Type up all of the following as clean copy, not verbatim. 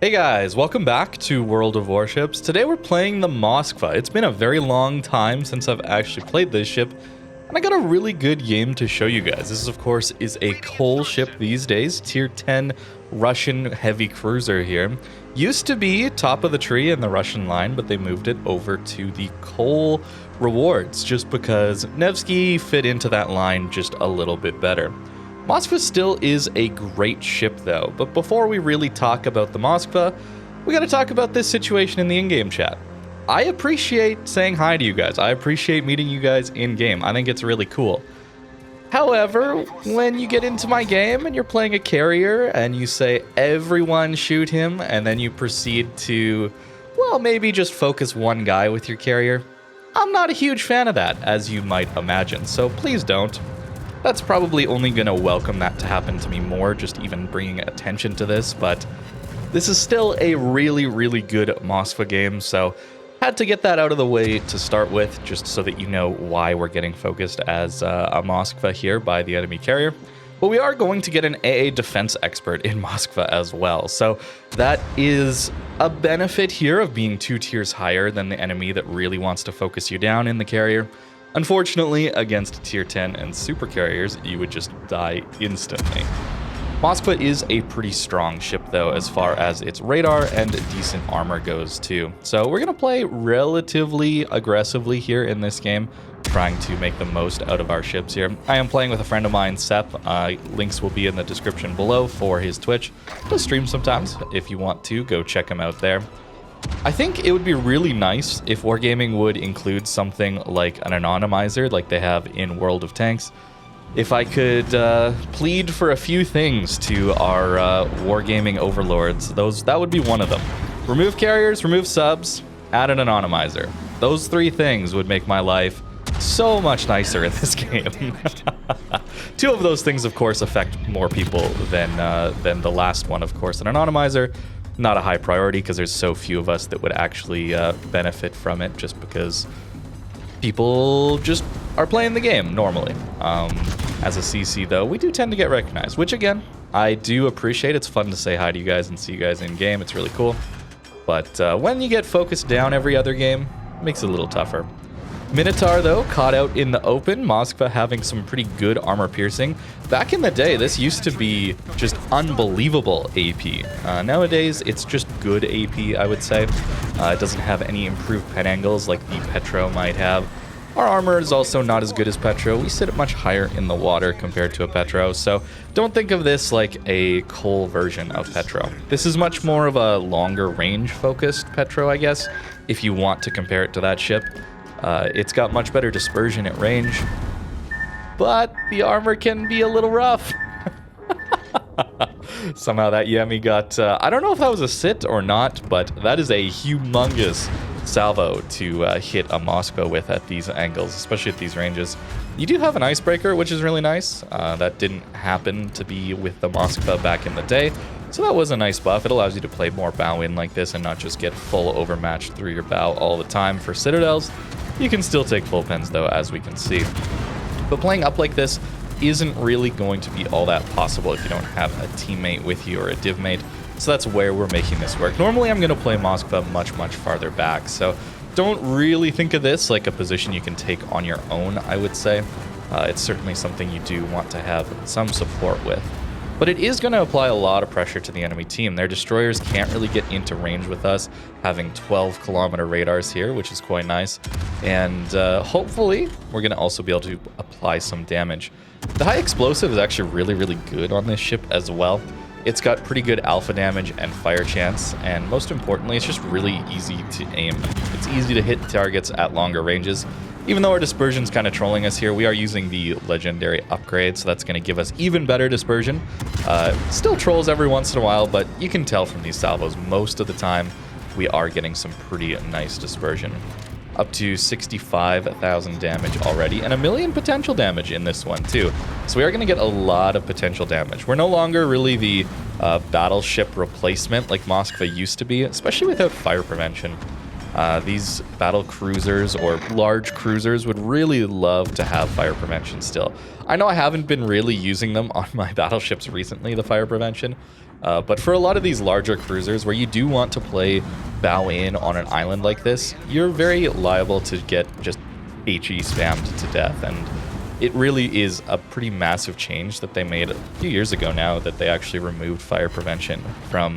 Hey guys, welcome back to World of Warships. Today we're playing the Moskva. It's been a very long time since I've actually played this ship, and I got a really good game to show you guys. This, of course, is a coal ship these days, tier 10 Russian heavy cruiser here. Used to be top of the tree in the Russian line, but they moved it over to the coal rewards just because Nevsky fit into that line just a little bit better. Moskva still is a great ship though, but before we really talk about the Moskva, we gotta talk about this situation in the in-game chat. I appreciate saying hi to you guys. I appreciate meeting you guys in-game. I think it's really cool. However, when you get into my game and you're playing a carrier and you say, everyone shoot him, and then you proceed to, well, maybe just focus one guy with your carrier, I'm not a huge fan of that, as you might imagine, so please don't. That's probably only going to welcome that to happen to me more, just even bringing attention to this, but this is still a really, really good Moskva game, so had to get that out of the way to start with, just so that you know why we're getting focused as a Moskva here by the enemy carrier. But we are going to get an AA defense expert in Moskva as well, so that is a benefit here of being 2 tiers higher than the enemy that really wants to focus you down in the carrier. Unfortunately, against tier 10 and super carriers, you would just die instantly. Moskva is a pretty strong ship though, as far as its radar and decent armor goes too. So we're going to play relatively aggressively here in this game, trying to make the most out of our ships here. I am playing with a friend of mine, Seth. Links will be in the description below for his Twitch. He'll stream sometimes. If you want to, go check him out there. I think it would be really nice if Wargaming would include something like an anonymizer like they have in World of Tanks. If I could plead for a few things to our Wargaming overlords, that would be one of them. Remove carriers, remove subs, add an anonymizer. Those 3 things would make my life so much nicer in this game. 2 of those things, of course, affect more people than the last one, of course. An anonymizer, not a high priority because there's so few of us that would actually benefit from it, just because people just are playing the game normally. As a CC though, we do tend to get recognized, which again, I do appreciate. It's fun to say hi to you guys and see you guys in game. It's really cool. But when you get focused down every other game, it makes it a little tougher. Minotaur, though, caught out in the open. Moskva having some pretty good armor piercing. Back in the day, this used to be just unbelievable AP. Nowadays, it's just good AP, I would say. It doesn't have any improved pen angles like the Petro might have. Our armor is also not as good as Petro. We sit much higher in the water compared to a Petro, so don't think of this like a coal version of Petro. This is much more of a longer range focused Petro, I guess, if you want to compare it to that ship. It's got much better dispersion at range, but the armor can be a little rough. Somehow that Yemi got, I don't know if that was a sit or not, but that is a humongous salvo to hit a Moskva with at these angles, especially at these ranges. You do have an icebreaker, which is really nice. That didn't happen to be with the Moskva back in the day, so that was a nice buff. It allows you to play more bow in like this and not just get full overmatched through your bow all the time for citadels. You can still take full pens though, as we can see. But playing up like this isn't really going to be all that possible if you don't have a teammate with you or a div mate. So that's where we're making this work. Normally I'm going to play Moskva much farther back, so don't really think of this like a position you can take on your own, I would say. It's certainly something you do want to have some support with. But it is going to apply a lot of pressure to the enemy team. Their destroyers can't really get into range with us, having 12-kilometer radars here, which is quite nice. And hopefully, we're going to also be able to apply some damage. The high explosive is actually really good on this ship as well. It's got pretty good alpha damage and fire chance, and most importantly, it's just really easy to aim. It's easy to hit targets at longer ranges. Even though our dispersion's kind of trolling us here, we are using the legendary upgrade, so that's going to give us even better dispersion. Still trolls every once in a while, but you can tell from these salvos, most of the time, we are getting some pretty nice dispersion. Up to 65,000 damage already, and 1 million potential damage in this one too. So we are going to get a lot of potential damage. We're no longer really the battleship replacement like Moskva used to be, especially without fire prevention. These battle cruisers or large cruisers would really love to have fire prevention still. I know I haven't been really using them on my battleships recently, the fire prevention, but for a lot of these larger cruisers where you do want to play bow in on an island like this, you're very liable to get just HE spammed to death, and it really is a pretty massive change that they made a few years ago now, that they actually removed fire prevention from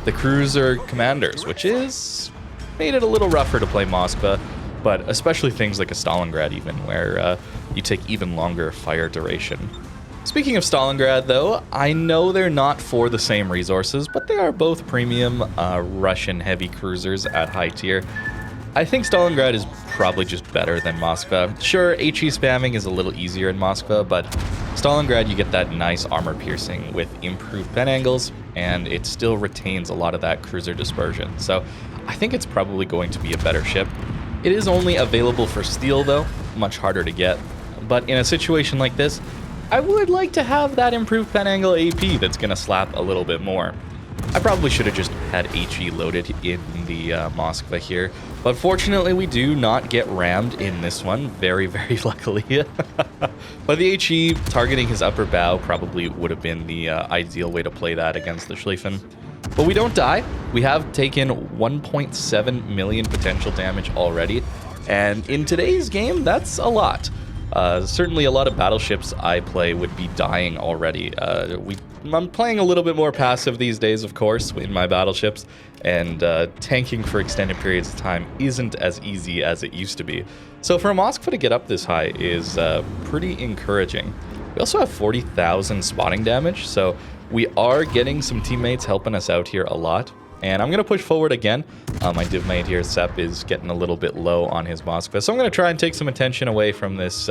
the cruiser commanders, which is made it a little rougher to play Moskva, but especially things like a Stalingrad even, where you take even longer fire duration. Speaking of Stalingrad though, I know they're not for the same resources, but they are both premium Russian heavy cruisers at high tier. I think Stalingrad is probably just better than Moskva. Sure, HE spamming is a little easier in Moskva, but Stalingrad you get that nice armor piercing with improved pen angles, and it still retains a lot of that cruiser dispersion. So I think it's probably going to be a better ship. It is only available for steel though, much harder to get. But in a situation like this, I would like to have that improved pen angle AP that's going to slap a little bit more. I probably should have just had HE loaded in the Moskva here, but fortunately we do not get rammed in this one, very, very luckily. But the HE targeting his upper bow probably would have been the ideal way to play that against the Schlieffen. But we don't die. We have taken 1.7 million potential damage already, and in today's game, that's a lot. Certainly a lot of battleships I play would be dying already. I'm playing a little bit more passive these days, of course, in my battleships, and tanking for extended periods of time isn't as easy as it used to be. So for a Moskva to get up this high is pretty encouraging. We also have 40,000 spotting damage, so we are getting some teammates helping us out here a lot. And I'm going to push forward again. My div mate here, Sep, is getting a little bit low on his Moskva. So I'm going to try and take some attention away from this,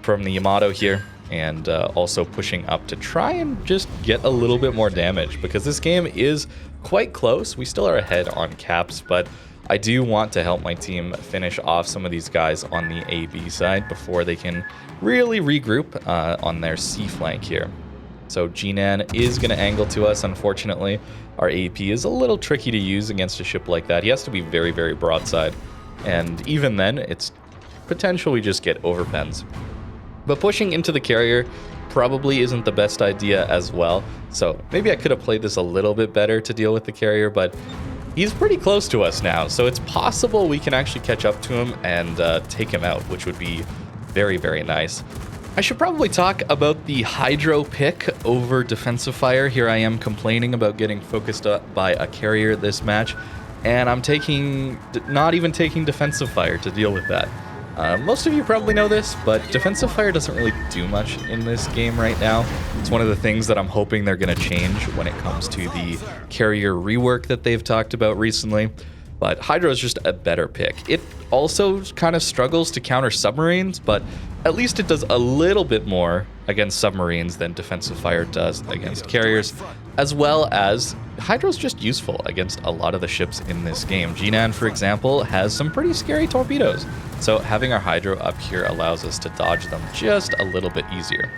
from the Yamato here. And also pushing up to try and just get a little bit more damage. Because this game is quite close. We still are ahead on caps, but I do want to help my team finish off some of these guys on the AB side before they can really regroup on their C flank here. So Jinan is going to angle to us, unfortunately. Our AP is a little tricky to use against a ship like that. He has to be very, very broadside. And even then, it's potential we just get overpens. But pushing into the carrier probably isn't the best idea as well. So maybe I could have played this a little bit better to deal with the carrier, but he's pretty close to us now. So it's possible we can actually catch up to him and take him out, which would be very, very nice. I should probably talk about the Hydro pick over defensive fire. Here I am complaining about getting focused up by a carrier this match, and I'm not even taking defensive fire to deal with that. Most of you probably know this, but defensive fire doesn't really do much in this game right now. It's one of the things that I'm hoping they're going to change when it comes to the carrier rework that they've talked about recently. But Hydro is just a better pick. It also kind of struggles to counter submarines, but at least it does a little bit more against submarines than defensive fire does against carriers, as well as Hydro's just useful against a lot of the ships in this game. Jinan, for example, has some pretty scary torpedoes, so having our Hydro up here allows us to dodge them just a little bit easier.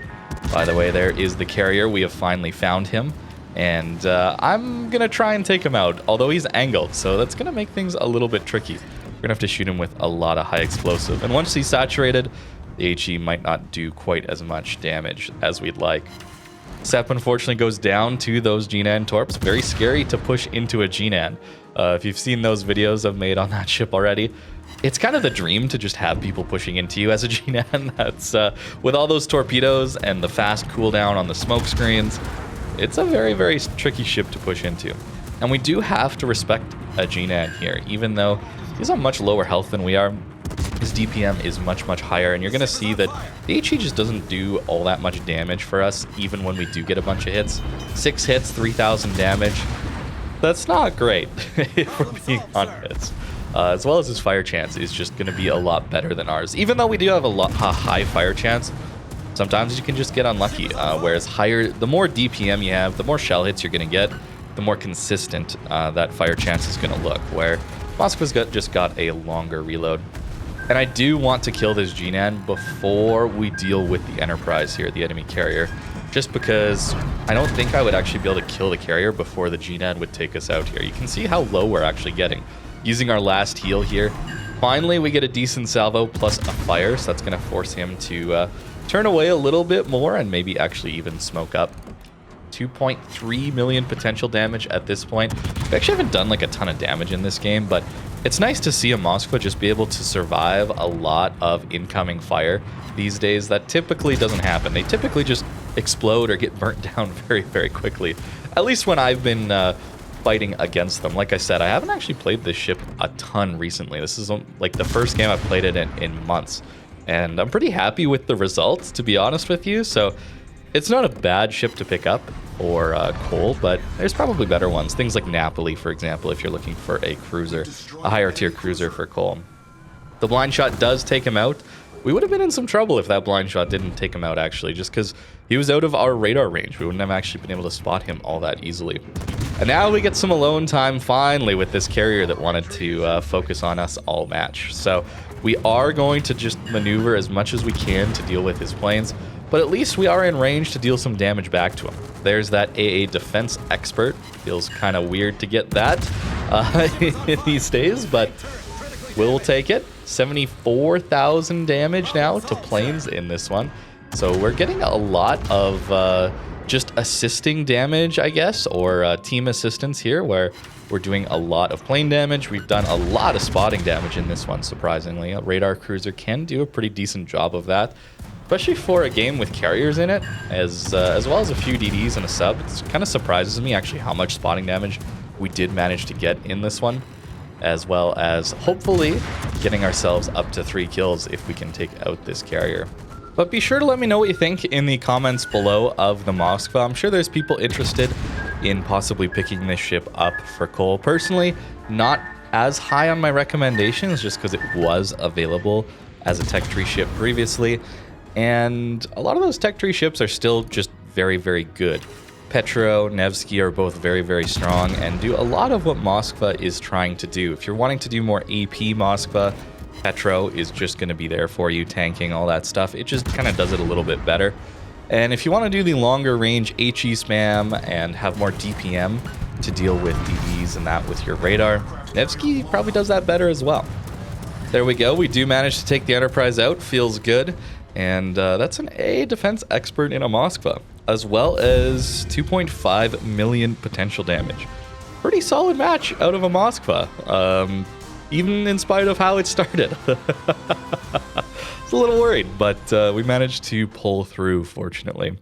By the way, there is the carrier. We have finally found him. And I'm going to try and take him out, although he's angled, so that's going to make things a little bit tricky. We're going to have to shoot him with a lot of high explosive. And once he's saturated, the HE might not do quite as much damage as we'd like. Sep unfortunately goes down to those Jinan torps. Very scary to push into a Jinan. If you've seen those videos I've made on that ship already, it's kind of the dream to just have people pushing into you as a Jinan. That's with all those torpedoes and the fast cooldown on the smoke screens. It's a very, very tricky ship to push into. And we do have to respect a Jinan here, even though he's on much lower health than we are. His DPM is much, much higher, and you're going to see that the HE just doesn't do all that much damage for us, even when we do get a bunch of hits. 6 hits, 3,000 damage. That's not great, if we're being honest. As well as his fire chance is just going to be a lot better than ours. Even though we do have a high fire chance, sometimes you can just get unlucky, whereas the more DPM you have, the more shell hits you're going to get, the more consistent that fire chance is going to look, where Moskva's just got a longer reload. And I do want to kill this Jinan before we deal with the Enterprise here, the enemy carrier, just because I don't think I would actually be able to kill the carrier before the Jinan would take us out here. You can see how low we're actually getting. using our last heal here. Finally, we get a decent salvo plus a fire, so that's going to force him to turn away a little bit more and maybe actually even smoke up. 2.3 million potential damage at this point. We actually haven't done like a ton of damage in this game, but it's nice to see a Moskva just be able to survive a lot of incoming fire these days. That typically doesn't happen. They typically just explode or get burnt down very, very quickly. At least when I've been fighting against them. Like I said, I haven't actually played this ship a ton recently. This is like the first game I've played it in months. And I'm pretty happy with the results, to be honest with you. So it's not a bad ship to pick up, or Cole, but there's probably better ones. Things like Napoli, for example, if you're looking for a cruiser, a higher tier cruiser for Cole. The blind shot does take him out. We would have been in some trouble if that blind shot didn't take him out, actually, just because he was out of our radar range. We wouldn't have actually been able to spot him all that easily. And now we get some alone time, finally, with this carrier that wanted to focus on us all match. So we are going to just maneuver as much as we can to deal with his planes, but at least we are in range to deal some damage back to him. There's that AA defense expert. Feels kind of weird to get that these days, but we'll take it. 74,000 damage now to planes in this one. So we're getting a lot of just assisting damage, I guess, or team assistance here, where we're doing a lot of plane damage. We've done a lot of spotting damage in this one, surprisingly. A radar cruiser can do a pretty decent job of that, especially for a game with carriers in it, as well as a few DDs and a sub. It kind of surprises me, actually, how much spotting damage we did manage to get in this one, as well as hopefully getting ourselves up to 3 kills if we can take out this carrier. But be sure to let me know what you think in the comments below of the Moskva. I'm sure there's people interested in possibly picking this ship up for Cole. Personally, not as high on my recommendations, just because it was available as a tech tree ship previously. And a lot of those tech tree ships are still just very, very good. Petro, Nevsky are both very, very strong and do a lot of what Moskva is trying to do. If you're wanting to do more AP Moskva, Petro is just going to be there for you, tanking all that stuff. It just kind of does it a little bit better. And if you want to do the longer range HE spam and have more DPM to deal with DDs and that with your radar, Nevsky probably does that better as well. There we go. We do manage to take the Enterprise out. Feels good. And that's an A defense expert in a Moskva, as well as 2.5 million potential damage. Pretty solid match out of a Moskva, even in spite of how it started. It's a little worried, but we managed to pull through, fortunately.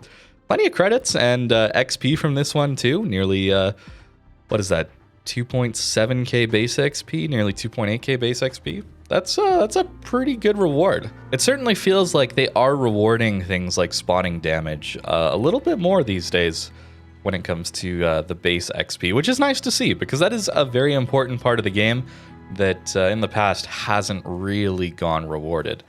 Plenty of credits and XP from this one, too. Nearly, what is that? 2.7k base XP, nearly 2.8k base XP. That's a pretty good reward. It certainly feels like they are rewarding things like spotting damage a little bit more these days when it comes to the base XP, which is nice to see, because that is a very important part of the game that in the past hasn't really gone rewarded.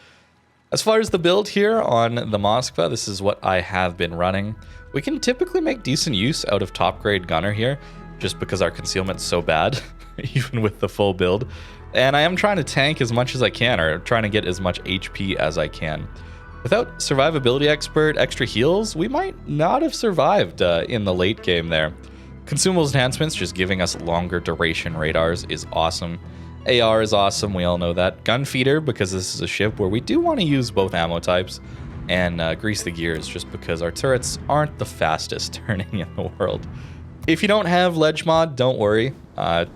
As far as the build here on the Moskva, this is what I have been running. We can typically make decent use out of top grade gunner here, just because our concealment's so bad, even with the full build. And I am trying to tank as much as I can, or trying to get as much HP as I can. Without survivability expert extra heals, we might not have survived in the late game there. Consumables enhancements, just giving us longer duration radars, is awesome. AR is awesome, we all know that. Gun feeder, because this is a ship where we do want to use both ammo types. And grease the gears, just because our turrets aren't the fastest turning in the world. If you don't have ledge mod, don't worry.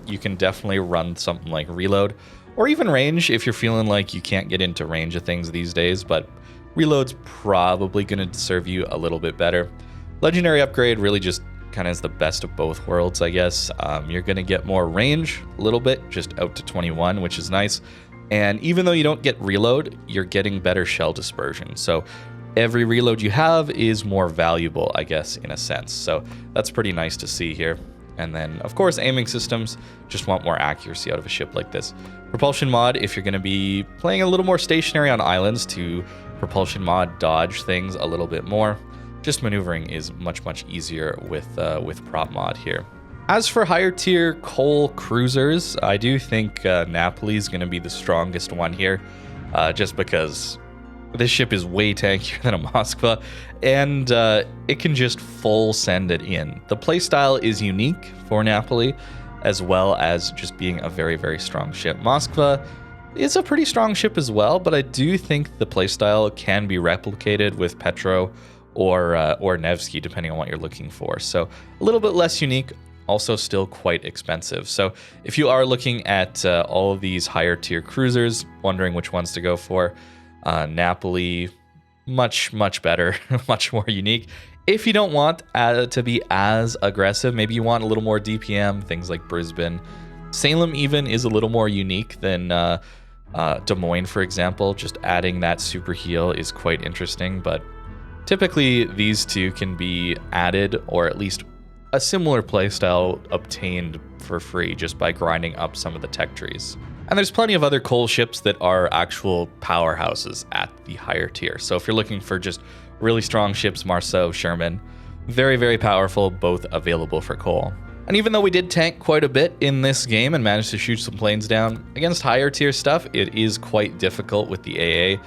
You can definitely run something like reload, or even range if you're feeling like you can't get into range of things these days, but reload's probably going to serve you a little bit better. Legendary upgrade really just kind of is the best of both worlds, I guess. You're going to get more range a little bit, just out to 21, which is nice. And even though you don't get reload, you're getting better shell dispersion. So every reload you have is more valuable, I guess, in a sense. So that's pretty nice to see here. And then, of course, aiming systems just want more accuracy out of a ship like this. Propulsion mod, if you're going to be playing a little more stationary on islands, to propulsion mod dodge things a little bit more. Just maneuvering is much, much easier with prop mod here. As for higher tier Cole cruisers, I do think Napoli is going to be the strongest one here, just because this ship is way tankier than a Moskva, and it can just full send it in. The playstyle is unique for Napoli, as well as just being a very, very strong ship. Moskva is a pretty strong ship as well, but I do think the playstyle can be replicated with Petro or Nevsky, depending on what you're looking for. So a little bit less unique, also still quite expensive. So if you are looking at all of these higher tier cruisers, wondering which ones to go for, Napoli, much better, much more unique. If you don't want to be as aggressive, maybe you want a little more DPM, things like Brisbane. Salem even is a little more unique than Des Moines, for example. Just adding that super heal is quite interesting, but typically these two can be added, or at least a similar playstyle obtained for free just by grinding up some of the tech trees. And there's plenty of other coal ships that are actual powerhouses at the higher tier. So if you're looking for just really strong ships, Marceau, Sherman, very, very powerful, both available for coal. And even though we did tank quite a bit in this game and managed to shoot some planes down, against higher tier stuff, it is quite difficult with the AA.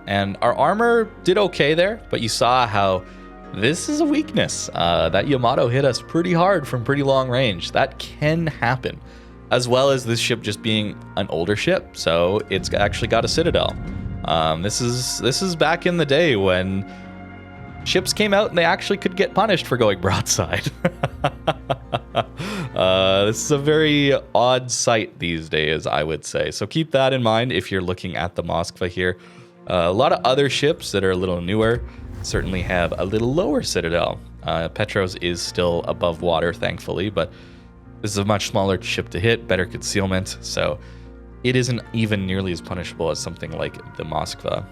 And our armor did okay there, but you saw how this is a weakness. That Yamato hit us pretty hard from pretty long range. That can happen. As well as this ship just being an older ship, so it's actually got a citadel. This is back in the day when ships came out and they actually could get punished for going broadside. This is a very odd sight these days, I would say. So keep that in mind if you're looking at the Moskva here. A lot of other ships that are a little newer certainly have a little lower citadel. Petro's is still above water, thankfully, but this is a much smaller ship to hit, better concealment, so it isn't even nearly as punishable as something like the Moskva.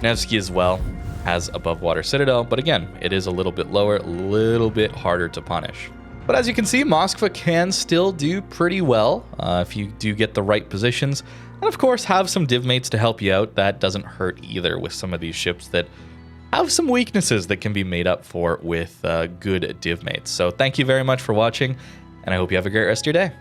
Nevsky as well has above water citadel, but again, it is a little bit lower, a little bit harder to punish. But as you can see, Moskva can still do pretty well if you do get the right positions. And of course, have some div mates to help you out. That doesn't hurt either with some of these ships that have some weaknesses that can be made up for with good div mates. So thank you very much for watching, and I hope you have a great rest of your day.